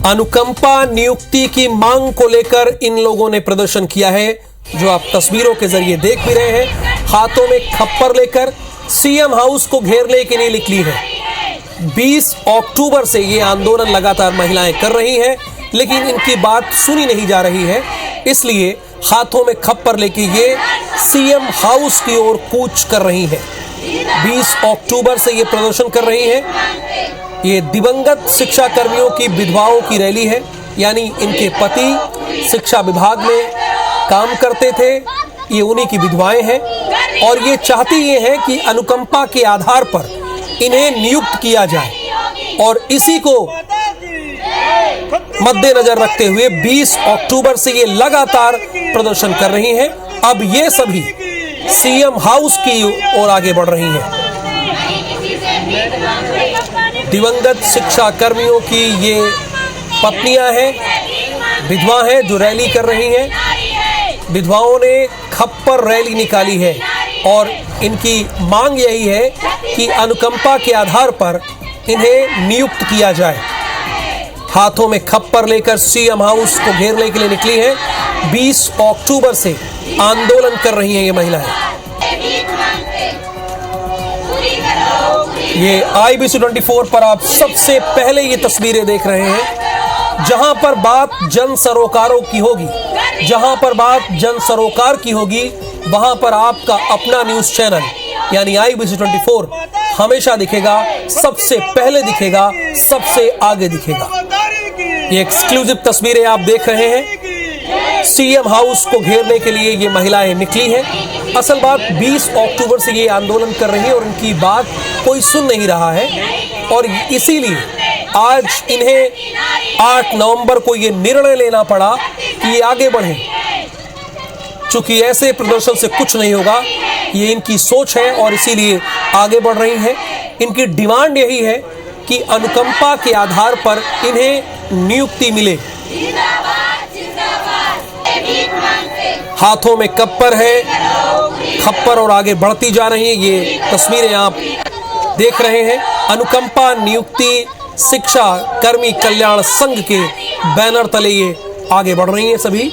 अनुकंपा नियुक्ति की मांग को लेकर इन लोगों ने प्रदर्शन किया है, जो आप तस्वीरों के जरिए देख भी रहे हैं। हाथों में खप्पर लेकर सीएम हाउस को घेरने के लिए निकली है। 20 अक्टूबर से ये आंदोलन लगातार महिलाएं कर रही हैं, लेकिन इनकी बात सुनी नहीं जा रही है। इसलिए हाथों में खप्पर लेके ये सीएम हाउस की ओर कूच कर रही हैं। 20 अक्टूबर से ये प्रदर्शन कर रही हैं। ये दिवंगत शिक्षा कर्मियों की विधवाओं की रैली है, यानी इनके पति शिक्षा विभाग में काम करते थे, ये उन्हीं की विधवाएं हैं और ये चाहती ये है कि अनुकंपा के आधार पर इन्हें नियुक्त किया जाए। और इसी को मद्देनजर रखते हुए 20 अक्टूबर से ये लगातार प्रदर्शन कर रही हैं। अब ये सभी सीएम हाउस की ओर आगे बढ़ रही हैं। दिवंगत शिक्षा कर्मियों की ये पत्नियां हैं, विधवा हैं, जो रैली कर रही हैं। विधवाओं ने खप्पर रैली निकाली है और इनकी मांग यही है कि अनुकंपा के आधार पर इन्हें नियुक्त किया जाए। हाथों में खप्पर लेकर सीएम हाउस को घेरने के लिए निकली है। 20 अक्टूबर से आंदोलन कर रही हैं ये महिलाएं। ये IBC 24 पर आप सबसे पहले ये तस्वीरें देख रहे हैं। जहां पर बात जन सरोकारों की होगी, जहां पर बात जन सरोकार की होगी, वहां पर आपका अपना न्यूज चैनल यानी IBC 24 हमेशा दिखेगा, सबसे पहले दिखेगा, सबसे आगे दिखेगा। ये एक्सक्लूसिव तस्वीरें आप देख रहे हैं। सीएम हाउस को घेरने के लिए ये महिलाएं निकली हैं। असल बात 20 अक्टूबर से ये आंदोलन कर रही है और उनकी बात कोई सुन नहीं रहा है और इसीलिए आज इन्हें 8 नवंबर को ये निर्णय लेना पड़ा कि ये आगे बढ़े। चूंकि ऐसे प्रदर्शन से कुछ नहीं होगा, ये इनकी सोच है और इसीलिए आगे बढ़ रही हैं। इनकी डिमांड यही है कि अनुकंपा के आधार पर इन्हें नियुक्ति मिले। हाथों में खप्पर और आगे बढ़ती जा रही है। ये तस्वीरें आप देख रहे हैं। अनुकंपा नियुक्ति शिक्षा कर्मी कल्याण संघ के बैनर तले ये आगे बढ़ रही हैं सभी।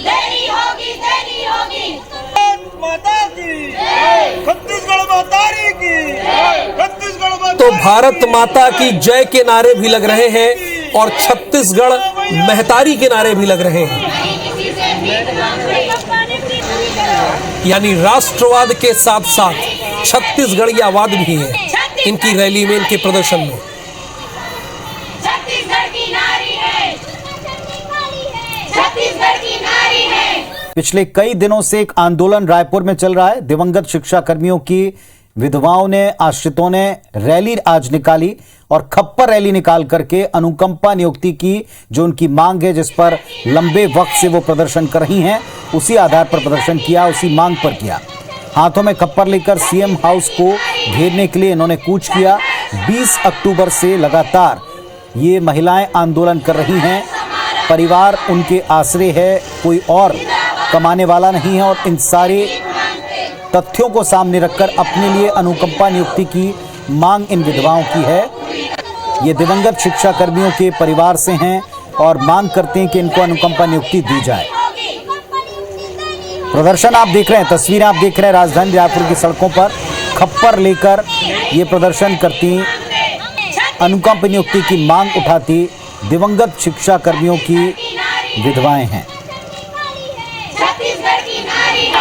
तो भारत माता की जय के नारे भी लग रहे हैं और छत्तीसगढ़ महतारी के नारे भी लग रहे हैं। यानी राष्ट्रवाद के साथ साथ छत्तीसगढ़ियावाद भी है इनकी रैली में, इनके प्रदर्शन में। पिछले कई दिनों से एक आंदोलन रायपुर में चल रहा है। दिवंगत शिक्षा कर्मियों की विधवाओं ने, आश्रितों ने रैली आज निकाली और खप्पर रैली निकाल करके अनुकंपा नियुक्ति की जो उनकी मांग है, जिस पर लंबे वक्त से वो प्रदर्शन कर रही हैं, उसी आधार पर प्रदर्शन किया, उसी मांग पर किया। हाथों में खप्पर लेकर सीएम हाउस को घेरने के लिए इन्होंने कूच किया। 20 अक्टूबर से लगातार ये महिलाएं आंदोलन कर रही हैं। परिवार उनके आश्रय है, कोई और कमाने वाला नहीं है और इन सारे तथ्यों को सामने रखकर अपने लिए अनुकंपा नियुक्ति की मांग इन विधवाओं की है। ये दिवंगत शिक्षा कर्मियों के परिवार से हैं और मांग करते हैं कि इनको अनुकंपा नियुक्ति दी जाए। प्रदर्शन आप देख रहे हैं, तस्वीरें आप देख रहे हैं। राजधानी रायपुर की सड़कों पर खप्पर लेकर ये प्रदर्शन करती, अनुकंपा नियुक्ति की मांग उठाती दिवंगत शिक्षा कर्मियों की विधवाएं हैं।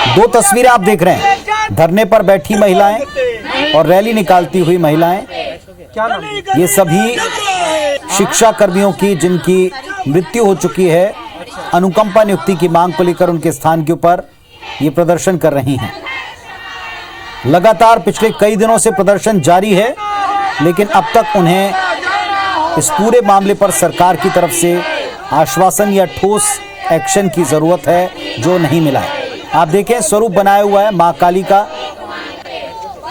दो तस्वीरें आप देख रहे हैं, धरने पर बैठी महिलाएं और रैली निकालती हुई महिलाएं। ये सभी शिक्षा कर्मियों की जिनकी मृत्यु हो चुकी है, अनुकंपा नियुक्ति की मांग को लेकर उनके स्थान के ऊपर ये प्रदर्शन कर रही हैं। लगातार पिछले कई दिनों से प्रदर्शन जारी है, लेकिन अब तक उन्हें इस पूरे मामले पर सरकार की तरफ से आश्वासन या ठोस एक्शन की जरूरत है, जो नहीं मिला है। आप देखें, स्वरूप बनाया हुआ है मां काली का।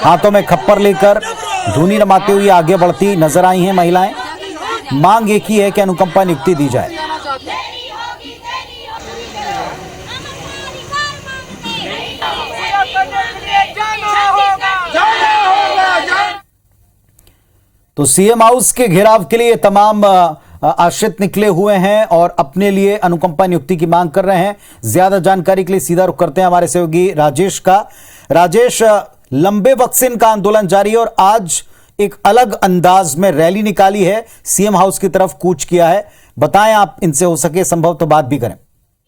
हाथों में खप्पर लेकर धूनी रमाते हुए आगे बढ़ती नजर आई हैं महिलाएं। मांग एक ही है कि अनुकंपा नियुक्ति दी जाए। तो सीएम हाउस के घेराव के लिए तमाम आश्रित निकले हुए हैं और अपने लिए अनुकंपा नियुक्ति की मांग कर रहे हैं। ज्यादा जानकारी के लिए सीधा रुख करते हैं हमारे सहयोगी राजेश का। राजेश, लंबे वक्त से इनका आंदोलन जारी है और आज एक अलग अंदाज में रैली निकाली है, सीएम हाउस की तरफ कूच किया है। बताएं आप, इनसे हो सके संभव तो बात भी करें।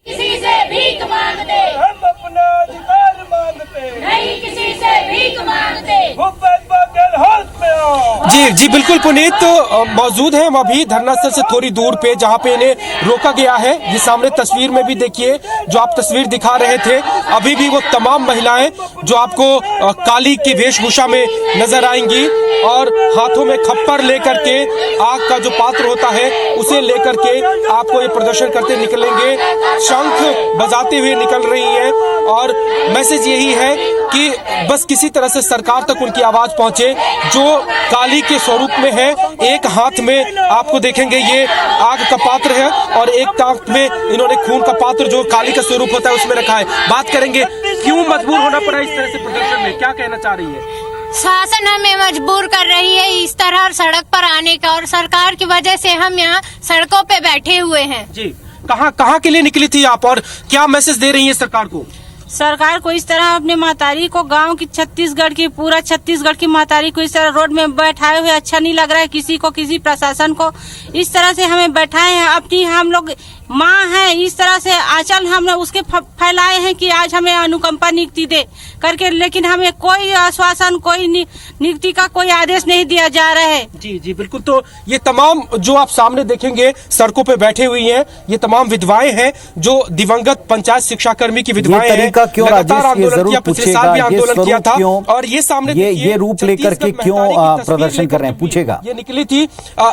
किसी से भीख मांगते, हम अपना अधिकार मांगते, नहीं किसी से भीख मांगते। भूपेश बघेल होश में आओ। जी बिल्कुल पुनीत, तो मौजूद हैं हम अभी धरना स्थल से थोड़ी दूर पे जहां पे इन्हें रोका गया है। ये सामने तस्वीर में भी देखिए, जो आप तस्वीर दिखा रहे थे, अभी भी वो तमाम महिलाएं जो आपको काली की वेशभूषा में नजर आएंगी और हाथों में खप्पर लेकर के, आग का जो पात्र होता है उसे लेकर के आपको ये प्रदर्शन करते निकलेंगे, शंख बजाते हुए निकल रही हैं। और मैसेज यही है कि बस किसी तरह से सरकार तक उनकी आवाज पहुंचे, जो काली के स्वरूप में है। एक हाथ में आपको देखेंगे ये आग का पात्र है और एक हाथ में इन्होंने खून का पात्र जो काली का स्वरूप होता है उसमें रखा है। बात करेंगे क्यों मजबूर होना पड़ा इस तरह से प्रदर्शन में, क्या कहना चाह रही है? शासन हमें मजबूर कर रही है इस तरह सड़क पर आने का, और सरकार की वजह से हम यहाँ सड़कों पे बैठे हुए हैं। जी, कहाँ के लिए निकली थी आप और क्या मैसेज दे रही है सरकार को? सरकार को इस तरह अपने महतारी को, गांव की छत्तीसगढ़ की, पूरा छत्तीसगढ़ की महतारी को इस तरह रोड में बैठाए हुए अच्छा नहीं लग रहा है किसी को, किसी प्रशासन को। इस तरह से हमें बैठाए हैं, अपनी हम लोग माँ है, इस तरह से आंचल हमने उसके फैलाए हैं कि आज हमें अनुकंपा नियुक्ति दे करके, लेकिन हमें कोई आश्वासन, कोई नियुक्ति का कोई आदेश नहीं दिया जा रहा है। जी बिल्कुल, तो ये तमाम जो आप सामने देखेंगे सड़कों पे बैठे हुई हैं, ये तमाम विधवाएं हैं जो दिवंगत पंचायत शिक्षा कर्मी की विधवाएं हैं। क्यों राजेश, ये जरूर पूछेगा, ये स्वरूप क्यों, और ये सामने ये रूप लेकर के क्यों प्रदर्शन कर रहे हैं, पूछेगा। ये निकली थी,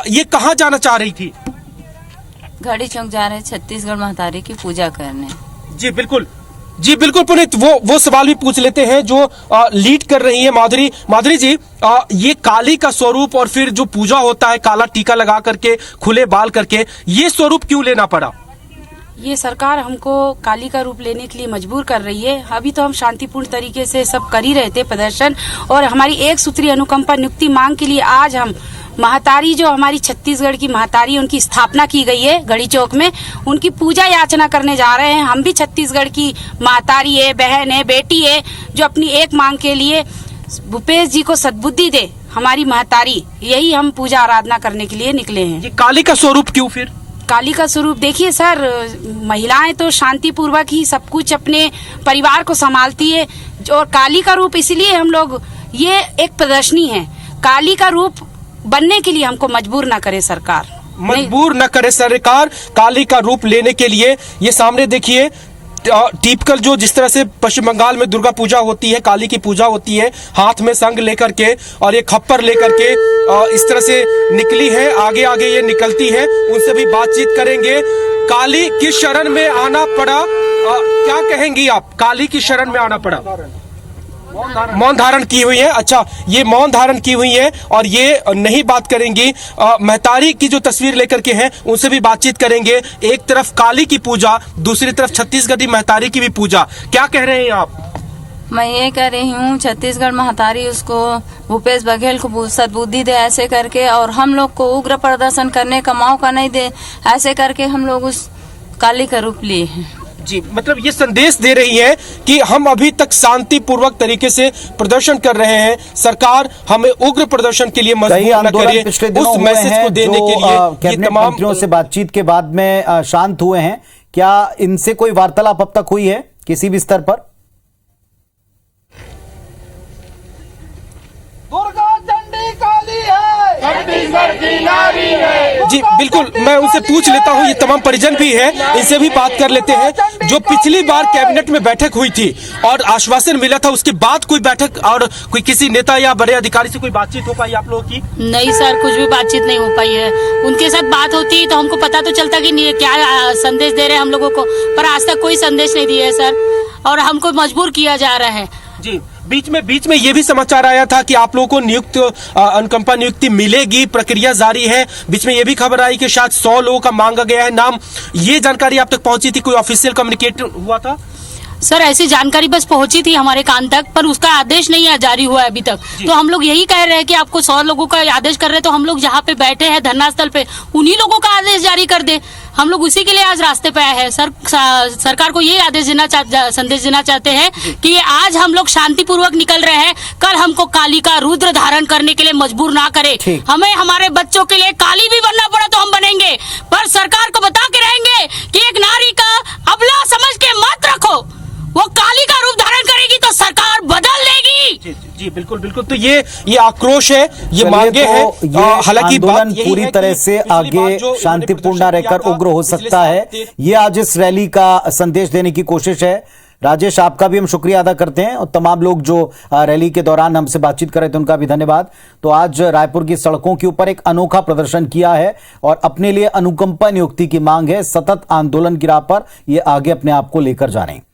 ये कहाँ जाना चाह रही थी? घड़ी चौक जा रहे छत्तीसगढ़ महतारी की पूजा करने। जी बिल्कुल पुनीत, वो सवाल भी पूछ लेते हैं जो लीड कर रही है माधुरी जी। ये काली का स्वरूप और फिर जो पूजा होता है काला टीका लगा करके, खुले बाल करके, ये स्वरूप क्यों लेना पड़ा? ये सरकार हमको काली का रूप लेने के लिए मजबूर कर रही है। अभी तो हम शांतिपूर्ण तरीके से सब कर ही रहे थे प्रदर्शन, और हमारी एक सूत्री अनुकंपा नियुक्ति मांग के लिए आज हम महतारी, जो हमारी छत्तीसगढ़ की महतारी, उनकी स्थापना की गई है घड़ी चौक में, उनकी पूजा याचना करने जा रहे हैं। हम भी छत्तीसगढ़ की महतारी है, बहन है, बेटी है, जो अपनी एक मांग के लिए भूपेश जी को सद्बुद्धि दे हमारी महतारी, यही हम पूजा आराधना करने के लिए निकले हैं। ये काली का स्वरूप क्यों? फिर काली का स्वरूप देखिए सर, महिलाएं तो शांति पूर्वक ही सब कुछ अपने परिवार को संभालती है, और काली का रूप इसलिए हम लोग, ये एक प्रदर्शनी है, काली का रूप बनने के लिए हमको मजबूर न करे सरकार, मजबूर न करे सरकार काली का रूप लेने के लिए। ये सामने देखिए टिपिकल जो जिस तरह से पश्चिम बंगाल में दुर्गा पूजा होती है, काली की पूजा होती है, हाथ में संग लेकर के और ये खप्पर लेकर के इस तरह से निकली है। आगे ये निकलती है, उनसे भी बातचीत करेंगे। काली की शरण में आना पड़ा, क्या कहेंगी आप? काली की शरण में आना पड़ा, मौन धारण की हुई है। अच्छा, ये मौन धारण की हुई है और ये नहीं बात करेंगी। महतारी की जो तस्वीर लेकर के हैं उनसे भी बातचीत करेंगे। एक तरफ काली की पूजा, दूसरी तरफ छत्तीसगढ़ी महतारी की भी पूजा, क्या कह रहे हैं आप? मैं ये कह रही हूँ छत्तीसगढ़ महतारी उसको भूपेश बघेल को सद्बुद्धि दे ऐसे करके, और हम लोग को उग्र प्रदर्शन करने का मौका नहीं दे ऐसे करके हम लोग उस काली का रूप लिए हैं। जी, मतलब ये संदेश दे रही है कि हम अभी तक शांतिपूर्वक तरीके से प्रदर्शन कर रहे हैं, सरकार हमें उग्र प्रदर्शन के लिए मजबूर न करे। उस मैसेज को देने के लिए कैबिनेट मंत्रियों से बातचीत के बाद में शांत हुए हैं। क्या इनसे कोई वार्तालाप अब तक हुई है किसी भी स्तर पर? दुर्गा चंडी काली है, छत्तीसगढ़ की नारी है। जी बिल्कुल, मैं उनसे पूछ लेता हूँ, ये तमाम परिजन भी है, इनसे भी बात कर लेते हैं। जो पिछली बार कैबिनेट में बैठक हुई थी और आश्वासन मिला था, उसके बाद कोई बैठक और कोई किसी नेता या बड़े अधिकारी से कोई बातचीत हो पाई आप लोगों की? नहीं सर, कुछ भी बातचीत नहीं हो पाई है। उनके साथ बात होती तो हमको पता तो चलता कि क्या संदेश दे रहे हैं हम लोगों को, पर आज तक कोई संदेश नहीं दिया है सर, और हमको मजबूर किया जा रहा है। जी, बीच में ये भी समाचार आया था कि आप लोगों को अनुकंपा नियुक्ति मिलेगी, प्रक्रिया जारी है। बीच में ये भी खबर आई कि शायद 100 लोगों का मांगा गया है नाम, ये जानकारी आप तक पहुंची थी? कोई ऑफिशियल कम्युनिकेट हुआ था? सर ऐसी जानकारी बस पहुंची थी हमारे कान तक, पर उसका आदेश नहीं है जारी हुआ है अभी तक। तो हम लोग यही कह रहे हैं कि आपको 100 लोगों का आदेश कर रहे हैं, तो हम लोग जहाँ पे बैठे हैं धरना स्थल पे उन्हीं लोगों का आदेश जारी कर दे। हम लोग उसी के लिए आज रास्ते पे आए हैं। सरकार को ये आदेश संदेश देना चाहते हैं कि आज हम लोग शांतिपूर्वक निकल रहे हैं, कल हमको काली का रुद्र धारण करने के लिए मजबूर ना करे। हमें हमारे बच्चों के लिए काली भी बनना पड़ा तो हम बनेंगे, पर सरकार को बता के रहेंगे कि एक नारी का अबला समझ के मत रखो, वो काली का रूप धारण करेगी तो सरकार बदल देगी। जी बिल्कुल बिल्कुल। तो ये आक्रोश है, ये मांगे हैं। हालांकि आंदोलन पूरी तरह से आगे शांतिपूर्ण रहकर उग्र हो सकता है, ये आज इस रैली का संदेश देने की कोशिश है। राजेश, आपका भी हम शुक्रिया अदा करते हैं और तमाम लोग जो रैली के दौरान हमसे बातचीत कर रहे थे उनका भी धन्यवाद। तो आज रायपुर की सड़कों के ऊपर एक अनोखा प्रदर्शन किया है और अपने लिए अनुकंपा नियुक्ति की मांग है। सतत आंदोलन की राह पर ये आगे अपने आप को लेकर जा रहे हैं।